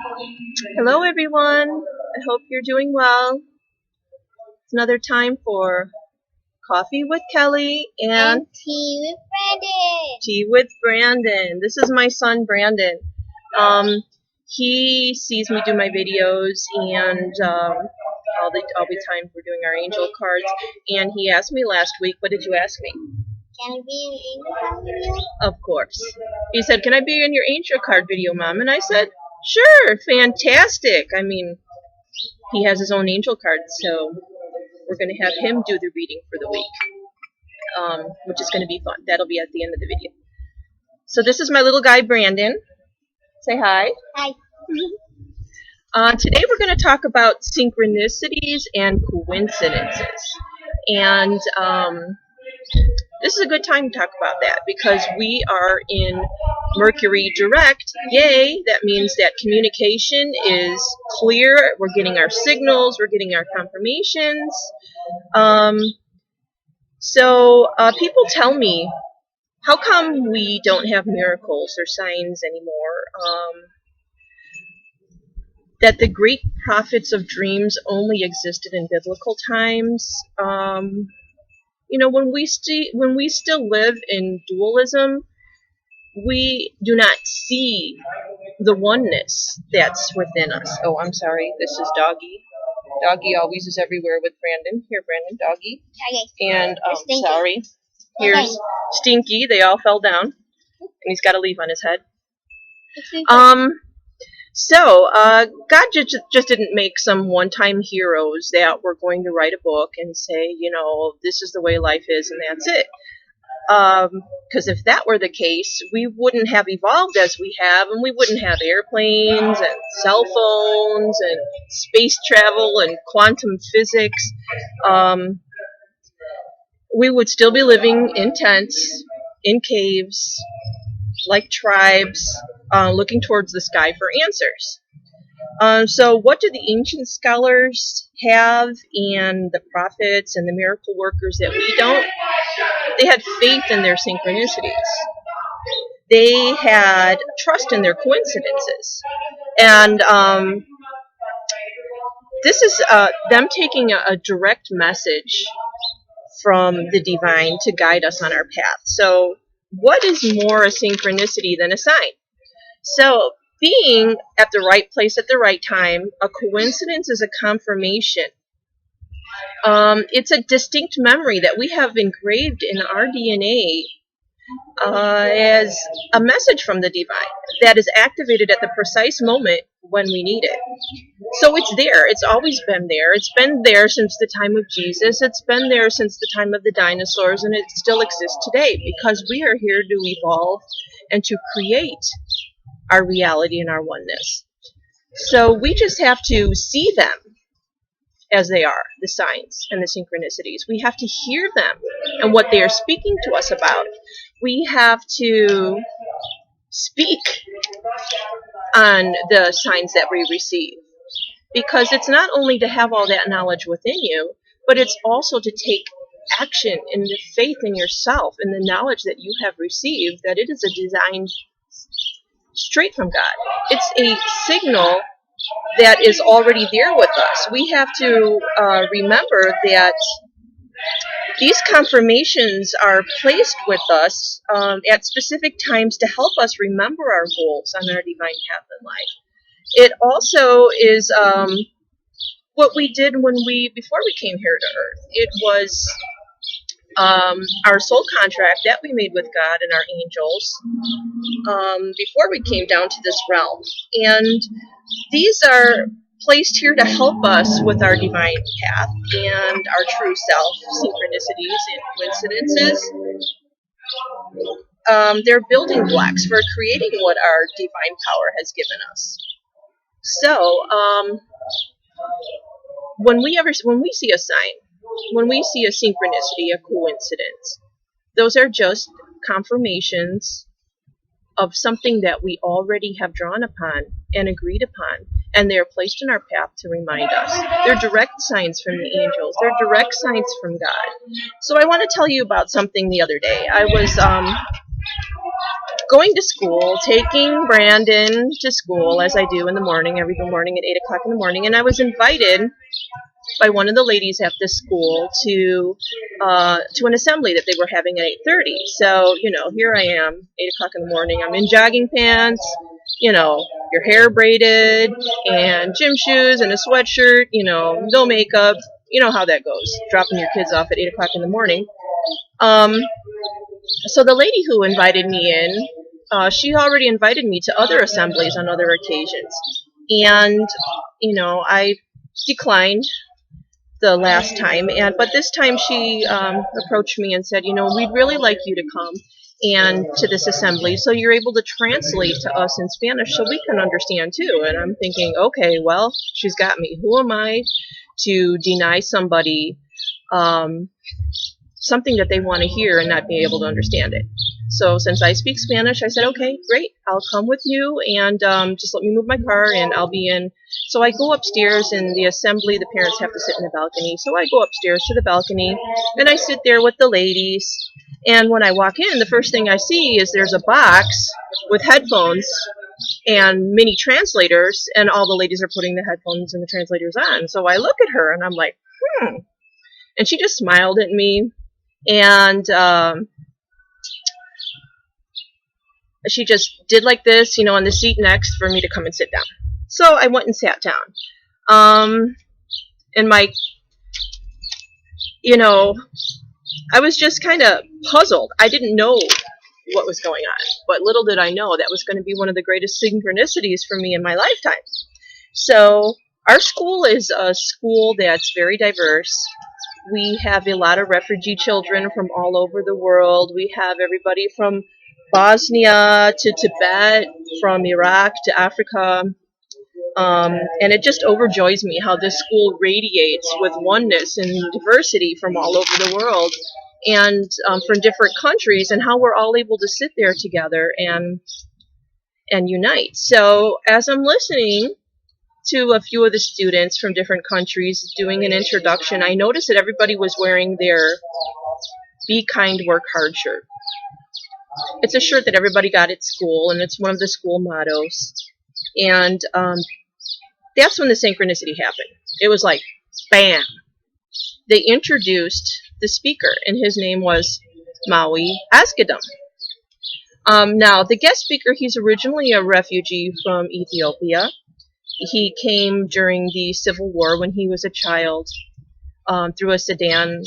Hello, everyone. I hope you're doing well. It's another time for Coffee with Kelly and Tea with Brandon. Tea with Brandon. This is my son, Brandon. Um, he sees me do my videos and all the time we're doing our angel cards. And he asked me last week, what did you ask me? Can I be in the angel card video? Of course. He said, "Can I be in your angel card video, Mom?" And I said, "Sure, fantastic." I mean, he has his own angel card, so we're going to have him do the reading for the week, which is going to be fun. That'll be at the end of the video. So this is my little guy, Brandon. Say hi. Hi. Today we're going to talk about synchronicities and coincidences. And this is a good time to talk about that because we are in Mercury direct. Yay! That means that communication is clear. We're getting our signals. We're getting our confirmations. So people tell me, how come we don't have miracles or signs anymore? That the great prophets of dreams only existed in biblical times. When we still live in dualism, we do not see the oneness that's within us. Oh, I'm sorry. This is Doggy. Doggy always is everywhere with Brandon. Here, Brandon, Doggy. Okay. And Stinky. sorry. Here's Stinky. They all fell down, and he's got a leaf on his head. So God just didn't make some one-time heroes that were going to write a book and say, this is the way life is, and that's it. Because if that were the case, we wouldn't have evolved as we have, and we wouldn't have airplanes and cell phones and space travel and quantum physics. We would still be living in tents, in caves, like tribes, looking towards the sky for answers. So what do the ancient scholars have, and the prophets and the miracle workers that we don't? They had faith in their synchronicities. They had trust in their coincidences. And this is them taking a direct message from the divine to guide us on our path. So what is more a synchronicity than a sign? So being at the right place at the right time, a coincidence is a confirmation. It's a distinct memory that we have engraved in our DNA as a message from the divine that is activated at the precise moment when we need it. So it's there. It's always been there. It's been there since the time of Jesus. It's been there since the time of the dinosaurs, and it still exists today because we are here to evolve and to create our reality and our oneness. So we just have to see them as they are, the signs and the synchronicities. We have to hear them and what they are speaking to us about. We have to speak on the signs that we receive, because it's not only to have all that knowledge within you, but it's also to take action in the faith in yourself and the knowledge that you have received, that it is a design straight from God. It's a signal that is already there with us. We have to remember that these confirmations are placed with us at specific times to help us remember our goals on our divine path in life. It also is what we did before we came here to Earth. It was our soul contract that we made with God and our angels before we came down to this realm. And these are placed here to help us with our divine path and our true self, synchronicities and coincidences. They're building blocks for creating what our divine power has given us. So, when we see a sign, when we see a synchronicity, a coincidence, those are just confirmations of something that we already have drawn upon and agreed upon, and they are placed in our path to remind us. They're direct signs from the angels. They're direct signs from God. So I want to tell you about something the other day. I was going to school, taking Brandon to school as I do in the morning, every morning at 8 o'clock in the morning, and I was invited by one of the ladies at the school to an assembly that they were having at 8:30. So, here I am, 8 o'clock in the morning. I'm in jogging pants, your hair braided, and gym shoes and a sweatshirt, no makeup. You know how that goes, dropping your kids off at 8 o'clock in the morning. So the lady who invited me in, she already invited me to other assemblies on other occasions. And, I declined the last time, but this time she approached me and said, we'd really like you to come and to this assembly so you're able to translate to us in Spanish so we can understand too. And I'm thinking, okay, well, she's got me. Who am I to deny somebody something that they want to hear and not be able to understand it? So since I speak Spanish, I said, okay, great, I'll come with you, and just let me move my car and I'll be in. So I go upstairs in the assembly. The parents have to sit in the balcony. So I go upstairs to the balcony and I sit there with the ladies. And when I walk in, the first thing I see is there's a box with headphones and mini translators, and all the ladies are putting the headphones and the translators on. So I look at her and I'm like, And she just smiled at me, and she just did like this, on the seat next for me to come and sit down. So I went and sat down. And I was just kind of puzzled. I didn't know what was going on, but little did I know that was going to be one of the greatest synchronicities for me in my lifetime. So our school is a school that's very diverse. We have a lot of refugee children from all over the world. We have everybody from Bosnia to Tibet, from Iraq to Africa. And it just overjoys me how this school radiates with oneness and diversity from all over the world, and from different countries, and how we're all able to sit there together and unite. So as I'm listening to a few of the students from different countries doing an introduction, I noticed that everybody was wearing their Be Kind, Work Hard shirt. It's a shirt that everybody got at school, and it's one of the school mottos. And that's when the synchronicity happened. It was like, bam! They introduced the speaker, and his name was Maui Askedam. Now, the guest speaker, he's originally a refugee from Ethiopia. He came during the Civil War when he was a child through a Sudan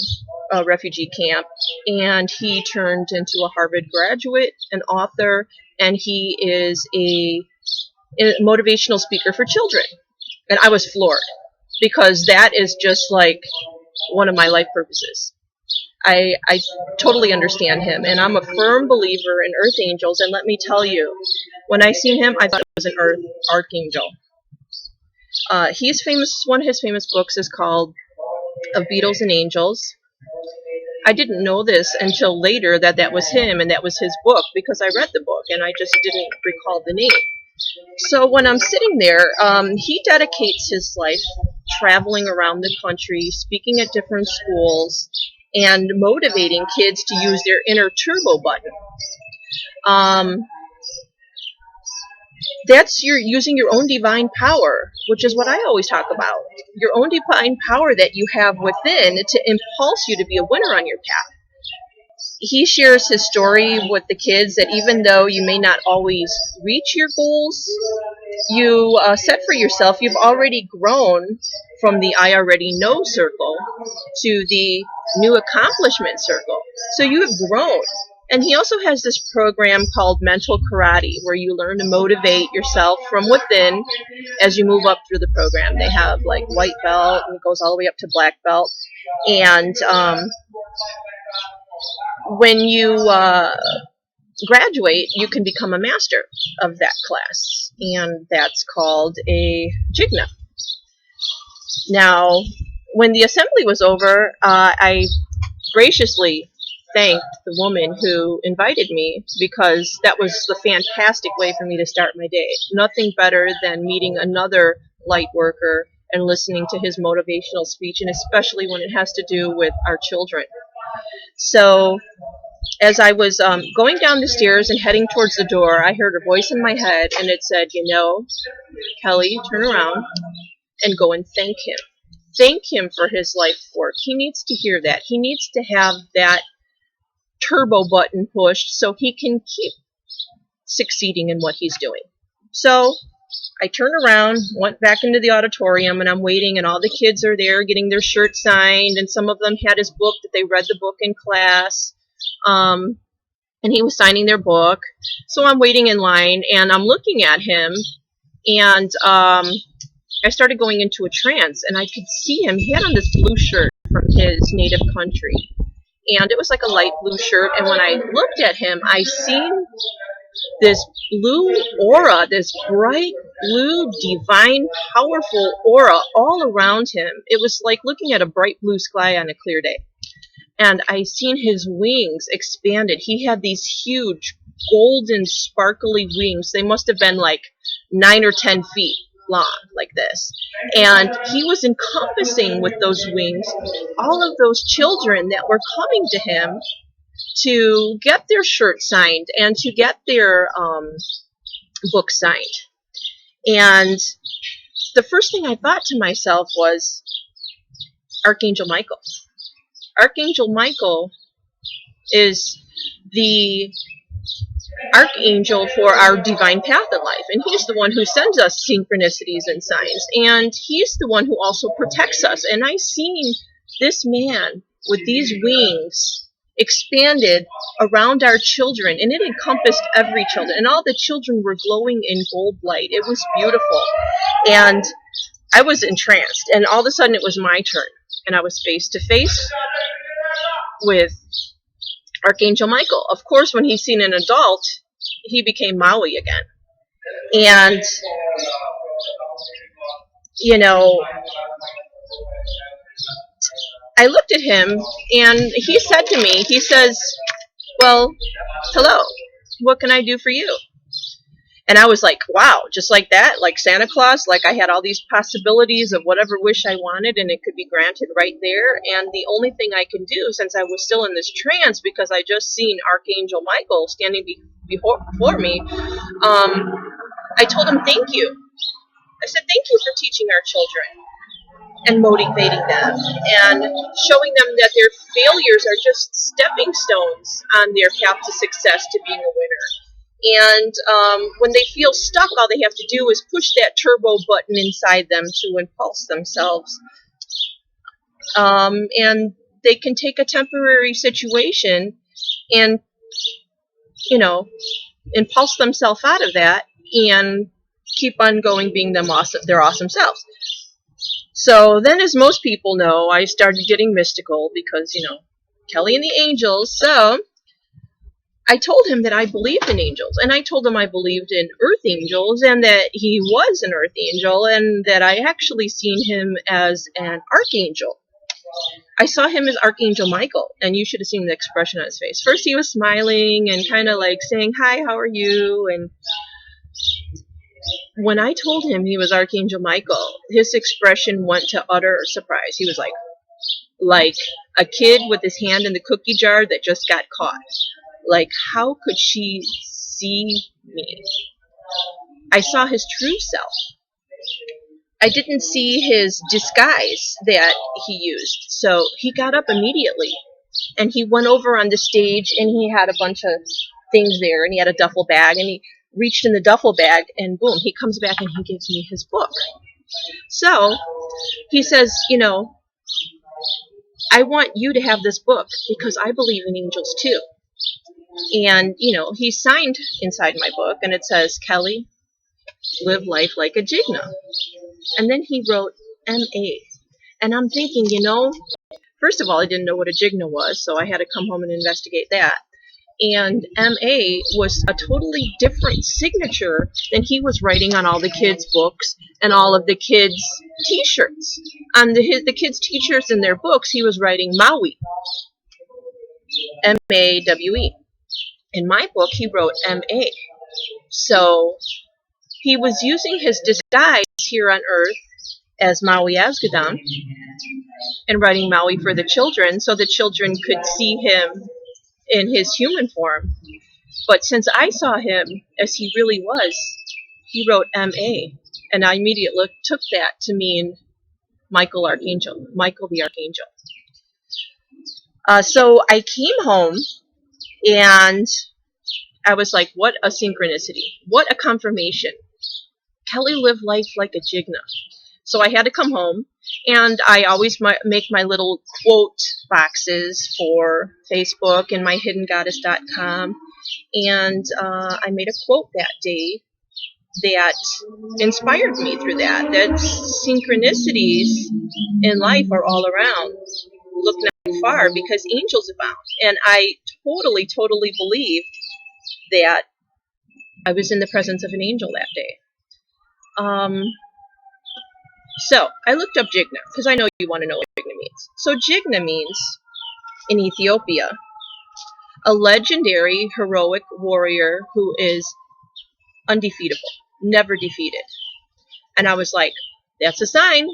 refugee camp, and he turned into a Harvard graduate, an author, and he is a motivational speaker for children. And I was floored, because that is just like one of my life purposes. I totally understand him, and I'm a firm believer in earth angels, and let me tell you, when I seen him, I thought it was an earth archangel. He's famous. One of his famous books is called Of Beetles and Angels. I didn't know this until later that was him and that was his book, because I read the book and I just didn't recall the name. So when I'm sitting there, he dedicates his life traveling around the country, speaking at different schools, and motivating kids to use their inner turbo button. That's using your own divine power, which is what I always talk about. Your own divine power that you have within to impulse you to be a winner on your path. He shares his story with the kids that even though you may not always reach your goals you set for yourself, you've already grown from the I already know circle to the new accomplishment circle. So you have grown. And he also has this program called Mental Karate, where you learn to motivate yourself from within as you move up through the program. They have like white belt, and it goes all the way up to black belt. And when you graduate, you can become a master of that class, and that's called a jigna. Now, when the assembly was over, I graciously thanked the woman who invited me, because that was the fantastic way for me to start my day. Nothing better than meeting another light worker and listening to his motivational speech, and especially when it has to do with our children. So as I was going down the stairs and heading towards the door, I heard a voice in my head, and it said, Kelly, turn around and go and thank him. Thank him for his life work. He needs to hear that. He needs to have that turbo button pushed so he can keep succeeding in what he's doing. So I turned around, went back into the auditorium, and I'm waiting, and all the kids are there getting their shirt signed, and some of them had his book that they read the book in class, and he was signing their book. So I'm waiting in line, and I'm looking at him, and I started going into a trance, and I could see him. He had on this blue shirt from his native country, and it was like a light blue shirt, and when I looked at him, I seen this blue aura, this bright blue, divine, powerful aura all around him. It was like looking at a bright blue sky on a clear day. And I seen his wings expanded. He had these huge, golden, sparkly wings. They must have been like 9 or 10 feet long, like this. And he was encompassing with those wings all of those children that were coming to him to get their shirt signed and to get their book signed. And the first thing I thought to myself was Archangel Michael. Archangel Michael is the archangel for our divine path in life, and he's the one who sends us synchronicities and signs, and he's the one who also protects us. And I seen this man with these wings expanded around our children, and it encompassed every children, and all the children were glowing in gold light. It was beautiful, and I was entranced, and all of a sudden it was my turn, and I was face to face with Archangel Michael. Of course, when he's seen an adult, he became Maui again. And, I looked at him, and he said to me, he says, well, hello, what can I do for you? And I was like, wow, just like that, like Santa Claus, like I had all these possibilities of whatever wish I wanted, and it could be granted right there. And the only thing I could do, since I was still in this trance, because I just seen Archangel Michael standing before me, I told him, thank you. I said, thank you for teaching our children and motivating them and showing them that their failures are just stepping stones on their path to success, to being a winner. And when they feel stuck, all they have to do is push that turbo button inside them to impulse themselves. And they can take a temporary situation and, impulse themselves out of that and keep on going being their awesome selves. So then, as most people know, I started getting mystical because, Kelly and the angels. So I told him that I believed in angels, and I told him I believed in earth angels, and that he was an earth angel, and that I actually seen him as an archangel. I saw him as Archangel Michael, and you should have seen the expression on his face. First he was smiling and kind of like saying, hi, how are you? And when I told him he was Archangel Michael, his expression went to utter surprise. He was like a kid with his hand in the cookie jar that just got caught. Like, how could she see me? I saw his true self. I didn't see his disguise that he used. So he got up immediately, and he went over on the stage, and he had a bunch of things there, and he had a duffel bag, and he reached in the duffel bag, and boom, he comes back and he gives me his book. So he says, I want you to have this book because I believe in angels too. And, he signed inside my book, and it says, Kelly, live life like a Jigna. And then he wrote M.A. And I'm thinking, first of all, I didn't know what a Jigna was, so I had to come home and investigate that. And M.A. was a totally different signature than he was writing on all the kids' books and all of the kids' T-shirts. On the kids' T-shirts and their books, he was writing Maui, M-A-W-E. In my book, he wrote M.A. So he was using his disguise here on Earth as Maui Asgadam and writing Maui for the children so the children could see him in his human form. But since I saw him as he really was, he wrote M.A. And I immediately took that to mean Michael Archangel, Michael the Archangel. So I came home and I was like, what a synchronicity. What a confirmation. Kelly lived life like a jigna. So I had to come home, and I always make my little quote boxes for Facebook and my hiddengoddess.com. And I made a quote that day that inspired me through that synchronicities in life are all around. Look not far, because angels abound. And I totally believe that I was in the presence of an angel that day. So I looked up Jigna, because I know you want to know what Jigna means. So Jigna means, in Ethiopia, a legendary heroic warrior who is undefeatable, never defeated. And I was like, that's a sign.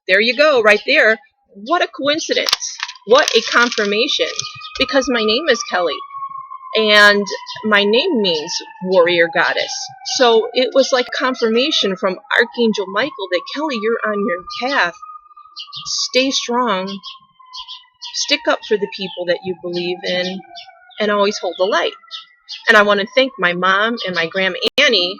There you go, right there. What a coincidence. What a confirmation. Because my name is Kelly, and my name means warrior goddess. So it was like confirmation from Archangel Michael that, Kelly, you're on your path. Stay strong. Stick up for the people that you believe in, and always hold the light. And I want to thank my mom and my Grandma Annie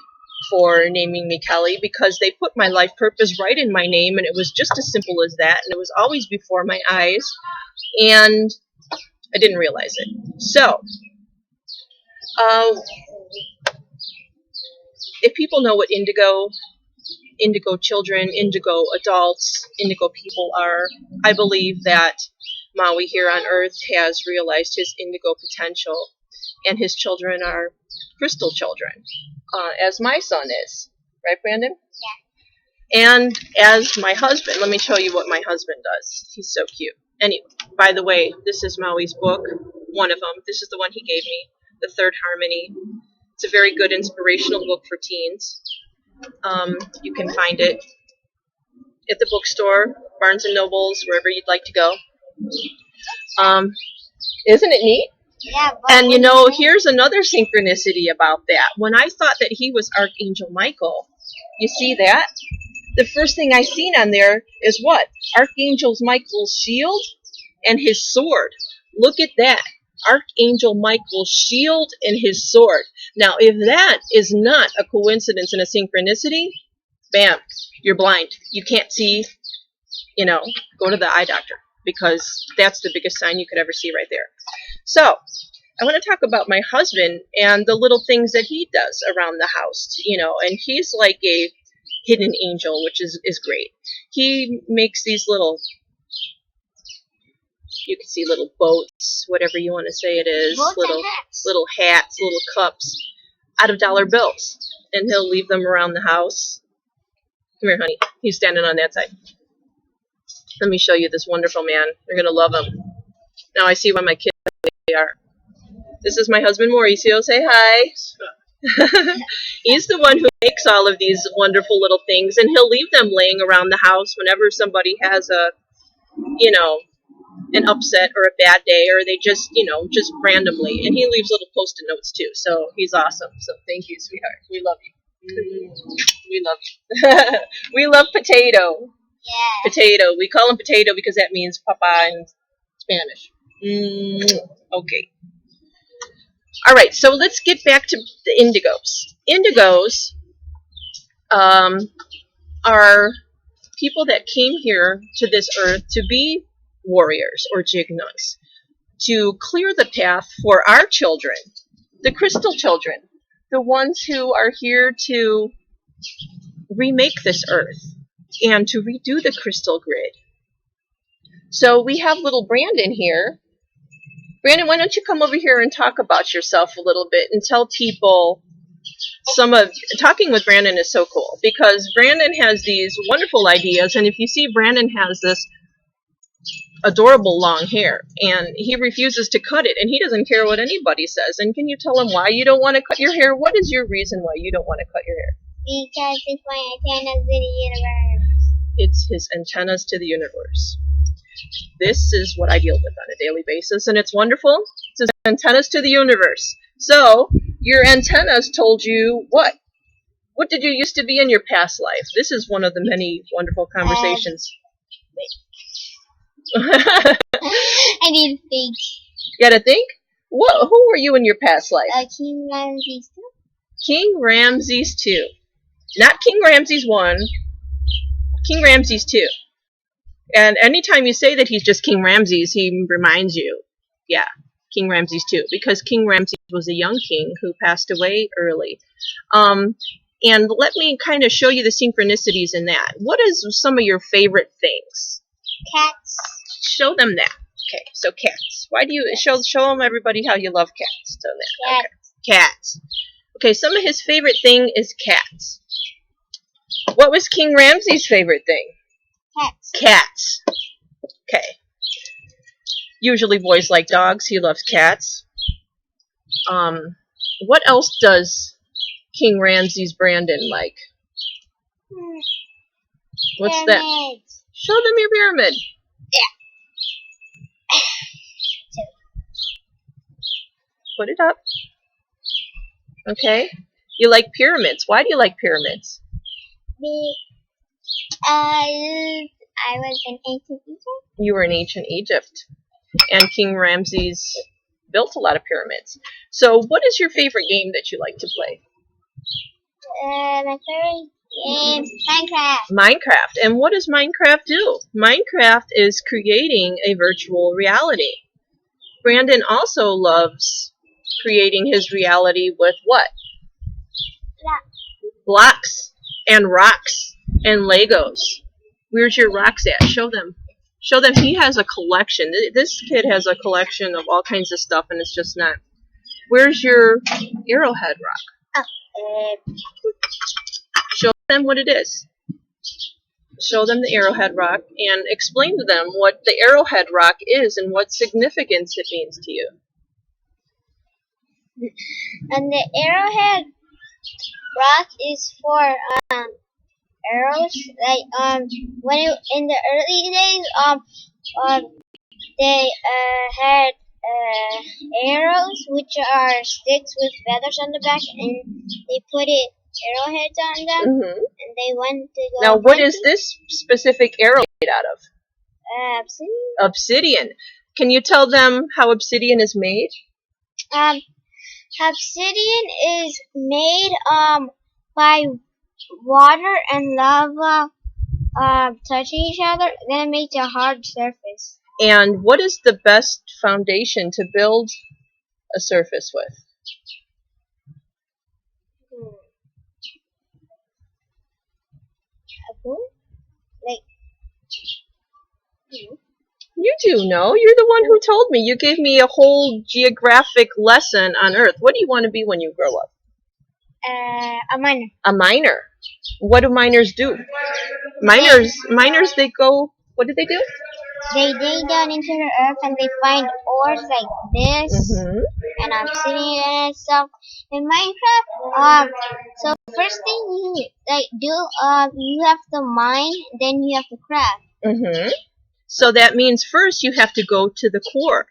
for naming me Kelly, because they put my life purpose right in my name, and it was just as simple as that, and it was always before my eyes, and I didn't realize it. So, if people know what indigo children, indigo adults, indigo people are, I believe that Maui here on Earth has realized his indigo potential, and his children are crystal children, as my son is. Right, Brandon? Yeah. And as my husband, let me show you what my husband does. He's so cute. Anyway, by the way, this is Maui's book, one of them. This is the one he gave me, The Third Harmony. It's a very good inspirational book for teens. You can find it at the bookstore, Barnes & Nobles, wherever you'd like to go. Isn't it neat? Yeah, and you know, here's another synchronicity about that. When I thought that he was Archangel Michael, you see that? The first thing I seen on there is what? Archangel Michael's shield and his sword. Look at that. Archangel Michael's shield and his sword. Now, if that is not a coincidence and a synchronicity, bam, you're blind. You can't see, go to the eye doctor, because that's the biggest sign you could ever see right there. So, I want to talk about my husband and the little things that he does around the house, and he's like a hidden angel, which is great. He makes these little, you can see little boats, whatever you want to say it is, little hats, little cups, out of dollar bills, and he'll leave them around the house. Come here, honey. He's standing on that side. Let me show you this wonderful man. You're going to love him. Now I see why my kids are. This is my husband, Mauricio. Say hi. He's the one who makes all of these wonderful little things, and he'll leave them laying around the house whenever somebody has an upset or a bad day, or they just randomly. And he leaves little post-it notes too. So he's awesome. So thank you, sweetheart. We love you. We love you. We love Potato. Yeah. Potato. We call him Potato because that means papa in Spanish. Okay. All right, so let's get back to the indigos. Indigos are people that came here to this earth to be warriors or jignas, to clear the path for our children, the crystal children, the ones who are here to remake this earth and to redo the crystal grid. So we have little Brandon here. Brandon, why don't you come over here and talk about yourself a little bit and tell people talking with Brandon is so cool, because Brandon has these wonderful ideas, and if you see, Brandon has this adorable long hair, and he refuses to cut it, and he doesn't care what anybody says. And can you tell him why you don't want to cut your hair? What is your reason why you don't want to cut your hair? Because it's my antennas to the universe. It's his antennas to the universe. This is what I deal with on a daily basis, and it's wonderful. Antennas to the universe. So, your antennas told you what? What did you used to be in your past life? This is one of the many wonderful conversations. You I need to think. gotta think? Who were you in your past life? King Ramses II. King Ramses II. Not King Ramses I, King Ramses II. And anytime you say that he's just King Ramses, he reminds you, yeah, King Ramses II, because King Ramses was a young king who passed away early. And let me kind of show you the synchronicities in that. What is some of your favorite things? Cats. Show them that. Okay, so cats. Why do you show them everybody how you love cats? So that, Cats. okay. Cats. Okay, some of his favorite thing is cats. What was King Ramses' favorite thing? Cats. Cats. Okay. Usually boys like dogs. He loves cats. What else does King Ramses Brandon like? What's that? Pyramids. Show them your pyramid. Put it up. Okay. You like pyramids. Why do you like pyramids? I was in ancient Egypt. You were in ancient Egypt. And King Ramses built a lot of pyramids. So what is your favorite game that you like to play? My favorite game, Minecraft. Minecraft. And what does Minecraft do? Minecraft is creating a virtual reality. Brandon also loves creating his reality with what? Blocks and rocks and Legos. Where's your rocks at? Show them. Show them. He has a collection. This kid has a collection of all kinds of stuff, and it's just not. Where's your arrowhead rock? Show them what it is. Show them the arrowhead rock and explain to them what the arrowhead rock is and what significance it means to you. And the arrowhead rock is for arrows. Like when in the early days, they had arrows which are sticks with feathers on the back, and they put arrowheads on them, and they went to go. Now, what is this specific arrow made out of? Obsidian. Obsidian. Can you tell them how obsidian is made? Obsidian is made by water and lava touching each other, then it makes a hard surface. And what is the best foundation to build a surface with? A boot? Like, You do know. You're the one who told me. You gave me a whole geographic lesson on Earth. What do you want to be when you grow up? a miner. A miner. What do miners do? Miners, they go, what do they do? They dig down into the earth and they find ores like this and obsidian and stuff. In Minecraft, so first thing you do, you have to mine, then you have to craft. So that means first you have to go to the core.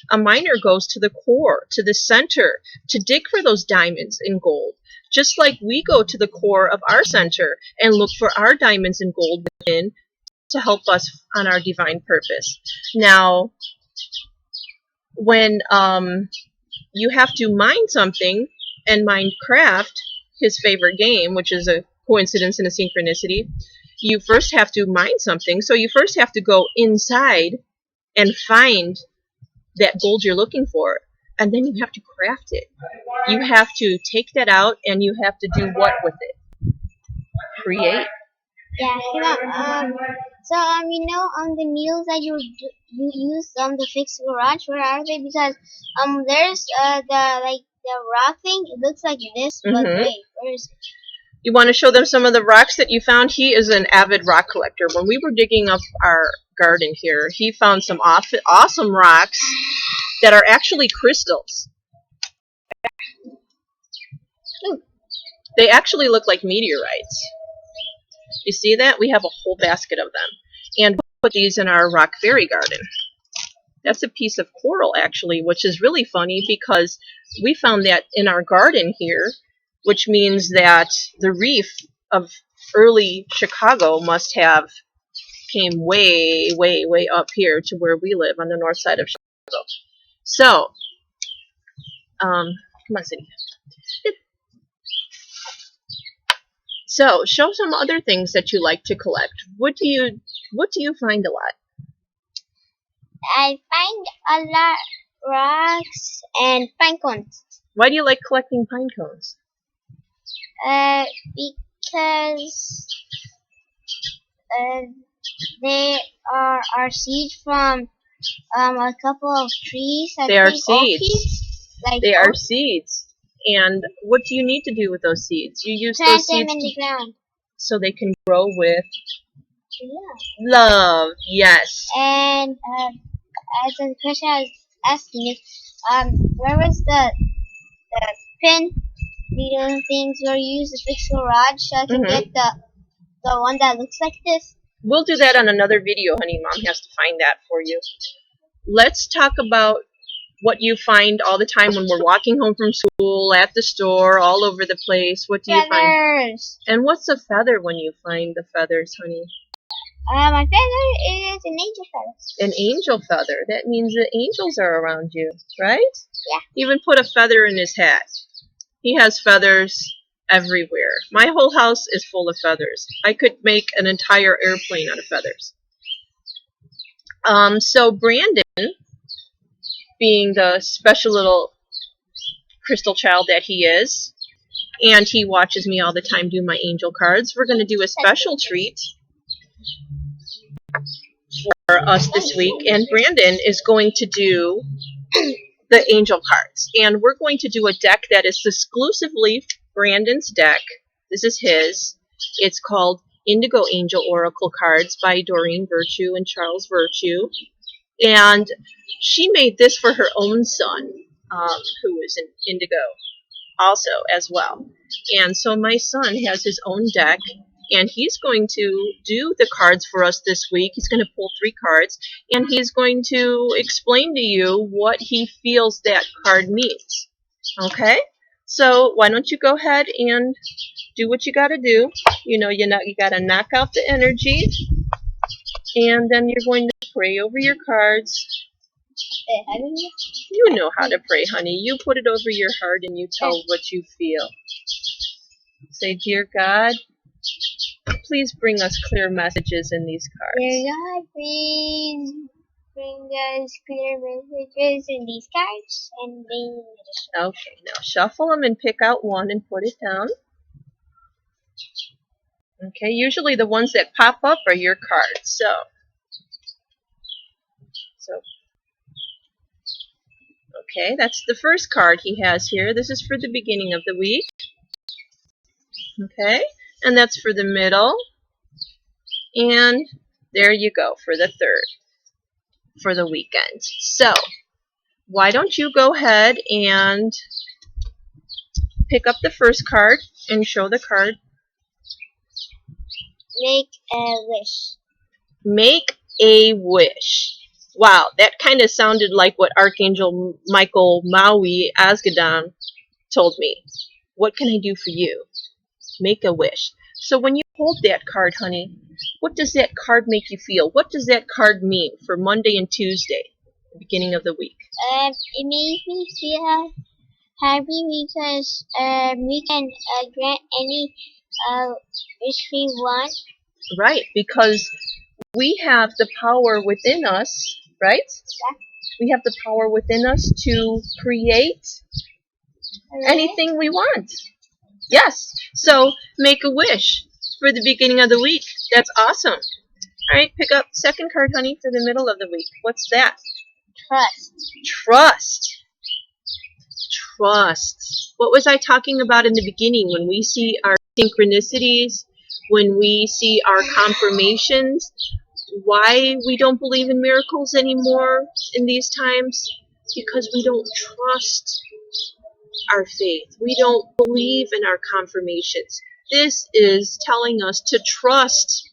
A miner goes to the core, to the center, to dig for those diamonds and gold. Just like we go to the core of our center and look for our diamonds and gold within to help us on our divine purpose. Now, when you have to mine something, and Minecraft, his favorite game, which is a coincidence and a synchronicity, you first have to mine something. So you first have to go inside and find that gold you're looking for, and then you have to craft it. You have to take that out, and you have to do what with it? Create. Yeah, so on the needles that you use to fix the garage, where are they? Because there's the rock thing. It looks like this, but wait, where is it? You want to show them some of the rocks that you found? He is an avid rock collector. When we were digging up our garden here, he found some awesome rocks that are actually crystals. They actually look like meteorites. You see that? We have a whole basket of them. And we put these in our rock fairy garden. That's a piece of coral, actually, which is really funny because we found that in our garden here, which means that the reef of early Chicago must have came way, way, way up here to where we live on the north side of Chicago. So, come on, Cindy. So, show some other things that you like to collect. What do you find a lot? I find a lot rocks and pine cones. Why do you like collecting pine cones? Because they are seeds from a couple of trees. I They are think oak seeds. trees, like They are oak, seeds. And what do you need to do with those seeds? You use plant those them seeds in the ground. so they can grow with Yeah. love. Yes. And as a question I was asking me, where was the pin needle things were used to fix the rod so I can get the one that looks like this? We'll do that on another video, honey. Mom has to find that for you. Let's talk about what you find all the time when we're walking home from school, at the store, all over the place. What do you find? Feathers. And what's a feather when you find the feathers, honey? My feather is an angel feather. An angel feather. That means the angels are around you, right? Yeah. Even put a feather in his hat. He has feathers everywhere. My whole house is full of feathers. I could make an entire airplane out of feathers. So Brandon, being the special little crystal child that he is, and he watches me all the time do my angel cards, we're going to do a special treat for us this week. And Brandon is going to do the angel cards. And we're going to do a deck that is exclusively Brandon's deck. This is his. It's called Indigo Angel Oracle Cards by Doreen Virtue and Charles Virtue. And she made this for her own son, who is an indigo also as well. And so my son has his own deck, and he's going to do the cards for us this week. He's going to pull 3 cards, and he's going to explain to you what he feels that card means. Okay? So why don't you go ahead and do what you got to do. You know, you got to knock out the energy, and then you're going to pray over your cards. You know how to pray, honey. You put it over your heart and you tell what you feel. Say, Dear God, please bring us clear messages in these cards. Dear God, please bring us clear messages in these cards. And then Okay, now shuffle them and pick out one and put it down. Okay, usually the ones that pop up are your cards. So okay, that's the first card he has here. This is for the beginning of the week. Okay, and that's for the middle. And there you go for the third, for the weekend. So, why don't you go ahead and pick up the first card and show the card. make a wish. Make a wish. Wow, that kind of sounded like what Archangel Michael Maui Asgadon told me. What can I do for you? Make a wish. So when you hold that card, honey, what does that card make you feel? What does that card mean for Monday and Tuesday, the beginning of the week? It makes me feel happy because we can grant any wish we want. Right, because we have the power within us, right? Yeah. We have the power within us to create anything we want. Yes. So make a wish for the beginning of the week. That's awesome. All right, pick up second card, honey, for the middle of the week. What's that? Trust. Trust. Trust. What was I talking about in the beginning when we see our synchronicities, when we see our confirmations? Why we don't believe in miracles anymore in these times? Because we don't trust our faith. We don't believe in our confirmations. This is telling us to trust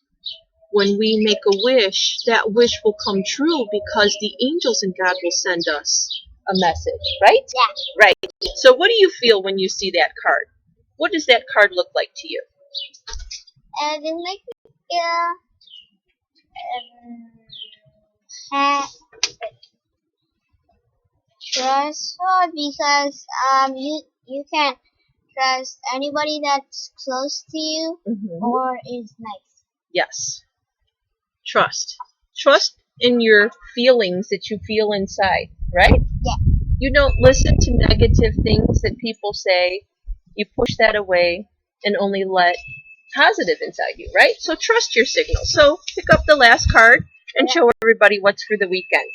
when we make a wish, that wish will come true because the angels and God will send us a message, right? Yeah. Right. So what do you feel when you see that card? What does that card look like to you? And it makes me feel ha- trustful because you can trust anybody that's close to you or is nice. Yes. Trust. Trust in your feelings that you feel inside, right? Yeah. You don't listen to negative things that people say. You push that away and only let positive inside you, right? So trust your signal. So pick up the last card and show everybody what's for the weekend.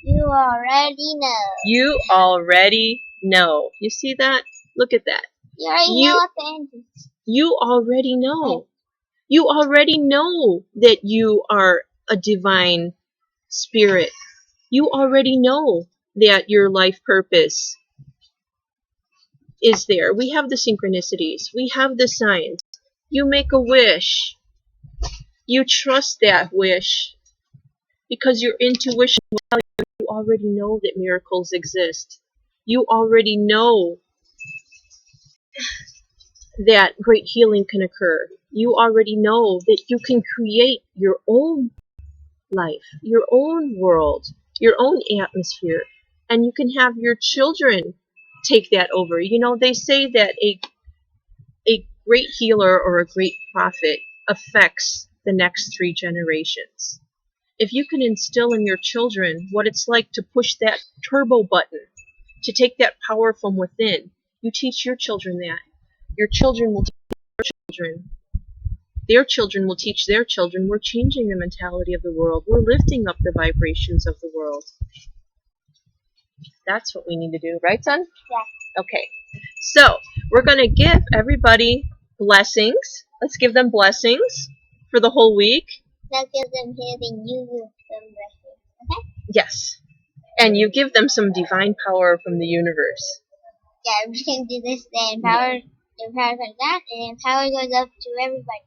You already know. You already know. You see that? Look at that. You already know what the end is. You already know. You already know that you are a divine spirit. You already know that your life purpose is there. We have the synchronicities. We have the signs. You make a wish. You trust that wish because your intuition will tell you you already know that miracles exist. You already know that great healing can occur. You already know that you can create your own life, your own world, your own atmosphere, and you can have your children take that over. You know, they say that a great healer or a great prophet affects the next 3 generations. If you can instill in your children what it's like to push that turbo button, to take that power from within, you teach your children that. Your children will teach their children. Their children will teach their children. We're changing the mentality of the world. We're lifting up the vibrations of the world. That's what we need to do, right, son? Yeah. Okay. So, we're going to give everybody blessings. Let's give them blessings for the whole week. Not give them healing, you give them blessings. Okay? Yes. And you give them some divine power from the universe. Yeah, we can do this. The empower like that, and power goes up to everybody.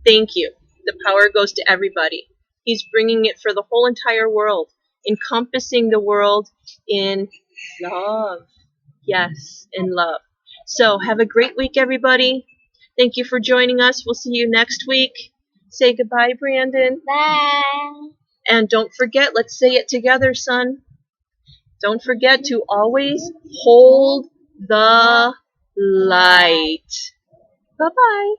Thank you. The power goes to everybody. He's bringing it for the whole entire world, encompassing the world in love. Yes, in love. So have a great week, everybody. Thank you for joining us. We'll see you next week. Say goodbye, Brandon. Bye. And don't forget, let's say it together, son. Don't forget to always hold the light. Bye-bye.